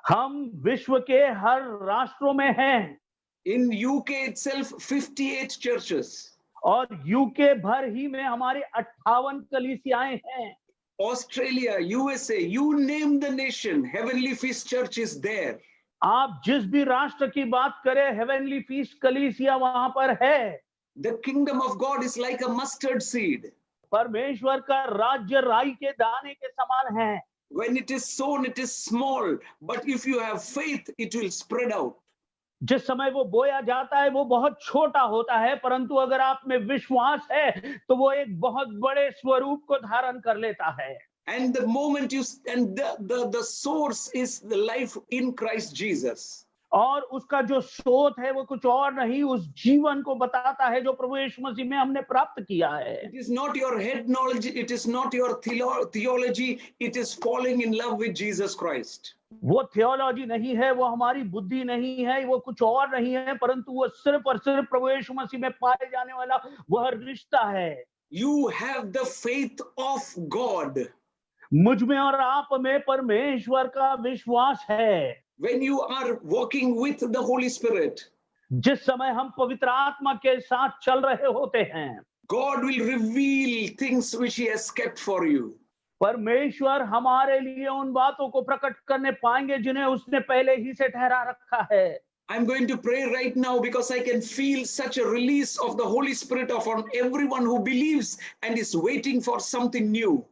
हम विश्व के हर राष्ट्रों में हैं। In UK itself, 58 churches. और यूके भर ही में हमारे 58 कलीसियाएं हैं। Australia, USA, you name the nation, Heavenly Feast Church is there. आप जिस भी राष्ट्र की बात करें, हेवनली फीस्ट कलीसिया वहां पर है। The kingdom of God is like a mustard seed. परमेश्वर का राज्य राई के दाने के समान है। When it is sown, it is small, but if you have faith, it will spread out. जिस समय वो बोया जाता है वो बहुत छोटा होता है, परंतु अगर आप में विश्वास है तो वो एक बहुत बड़े स्वरूप को धारण कर लेता है। And the moment the source is the life in Christ Jesus. और उसका जो स्रोत है वो कुछ और नहीं, उस जीवन को बताता है जो प्रभु यीशु मसीह में हमने प्राप्त किया है। It is not your head knowledge, it is not your theology, it is falling in love with Jesus Christ. वो थियोलॉजी नहीं है, वो हमारी बुद्धि नहीं है, वो कुछ और नहीं है, परंतु वो सिर्फ और सिर्फ प्रभु यीशु मसीह में पाए जाने वाला वह रिश्ता है। You have the faith of God. मुझ में और आप में परमेश्वर का विश्वास है। When you are walking with the Holy Spirit, जिस समय हम पवित्र आत्मा के साथ चल रहे होते हैं, God will reveal things which He has kept for you. परमेश्वर हमारे लिए उन बातों को प्रकट करने पाएंगे जिन्हें उसने पहले ही से ठहरा रखा है। I'm going to pray right now because I can feel such a release of the Holy Spirit upon everyone who believes and is waiting for something new.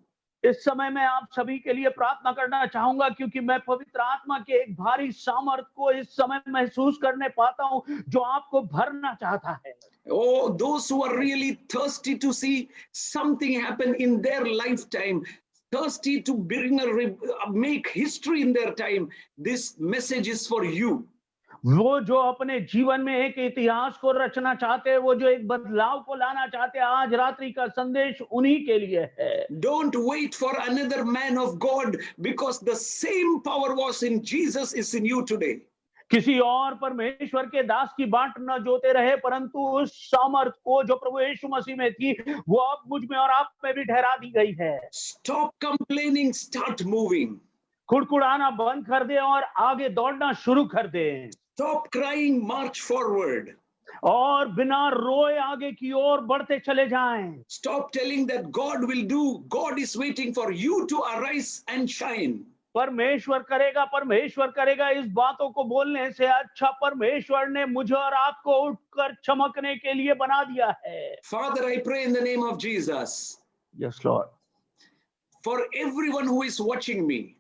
इस समय मैं आप सभी के लिए प्रार्थना करना चाहूंगा क्योंकि मैं पवित्र आत्मा के एक भारी सामर्थ को इस समय महसूस करने पाता हूं जो आपको भरना चाहता है। Oh, those who are really thirsty to see something happen in their lifetime, thirsty to make history in their time, this message is for you. वो जो अपने जीवन में एक इतिहास को रचना चाहते हैं, वो जो एक बदलाव को लाना चाहते हैं, आज रात्रि का संदेश उन्हीं के लिए है। Don't wait for another man of God because the same power was in Jesus is in you today. किसी और परमेश्वर के दास की बाट न जोते रहे, परंतु उस सामर्थ को जो प्रभु यीशु मसीह में थी वो अब मुझ में और आप में भी ठहरा दी गई है। Stop complaining, start moving. कुड़कुड़ाना बंद कर दे और आगे दौड़ना शुरू कर दे। Stop crying, march forward. और बिना रोए आगे की ओर बढ़ते चले जाएं। Stop telling that God will do. God is waiting for you to arise and shine. परमेश्वर करेगा इस बातों को बोलने से अच्छा परमेश्वर ने मुझे और आपको उठकर चमकने के लिए बना दिया है। Father, I pray in the name of Jesus. Yes, Lord. For everyone who is watching me.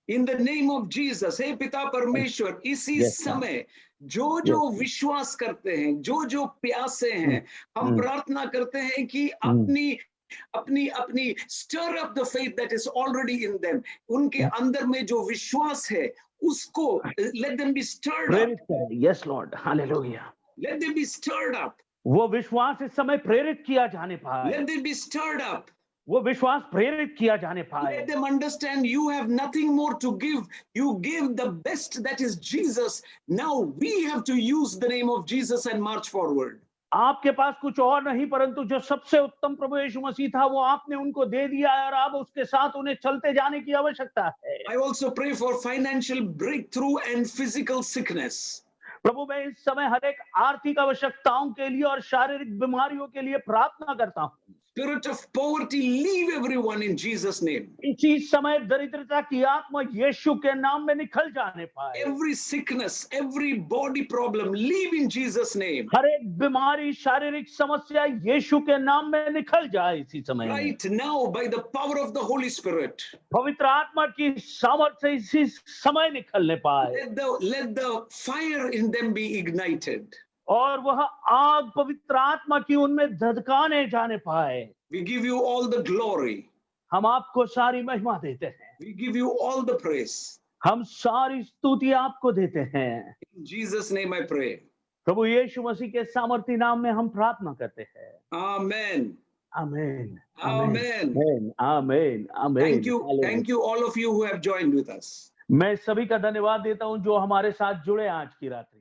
In the name of Jesus, हे पिता परमेश्वर, इसी समय जो विश्वास करते हैं, जो प्यासे हैं, हम प्रार्थना करते हैं कि अपनी stir up the faith that is already in them. उनके अंदर में जो विश्वास है, उसको let them be stirred up. Yes, Lord. Hallelujah. Let them be stirred up. वो विश्वास इस समय प्रेरित किया जाने पाए। Let them be stirred up. वो विश्वास प्रेरित किया जाने पाए। Let them understand you have nothing more to give. You give the best, that is Jesus. Now we have to use the name of Jesus and march forward. आपके पास कुछ और नहीं, परंतु जो सबसे उत्तम प्रभु यीशु मसीह था वो आपने उनको दे दिया है और अब उसके साथ उन्हें चलते जाने की आवश्यकता है। I also pray for financial breakthrough and physical sickness. प्रभु मैं इस समय हर एक आर्थिक आवश्यकताओं के लिए और शारीरिक बीमारियों के लिए प्रार्थना करता हूँ। Spirit of poverty, leave everyone in Jesus' name. इसी समय दरिद्रता की आत्मा यीशु के नाम में निकल जाने पाए। Every sickness, every body problem, leave in Jesus' name. हर एक बीमारी, शारीरिक समस्या यीशु के नाम में निकल जाए इसी समय। Right now, by the power of the Holy Spirit, पवित्र आत्मा की सामर्थ्य से इसी समय निकलने पाए let the fire in them be ignited. और वह आग पवित्र आत्मा की उनमें धधकाने जाने पाए। We give you all the glory. हम आपको सारी महिमा देते हैं, We give you all the praise. हम सारी स्तुति आपको देते हैं। In Jesus' name I pray. प्रभु यीशु मसीह के सामर्थी नाम में हम प्रार्थना करते हैं। Amen. आमीन, Amen. आमीन, आमीन, आमीन। Thank you all of you who have joined with us. मैं सभी का धन्यवाद देता हूं जो हमारे साथ जुड़े आज की रात।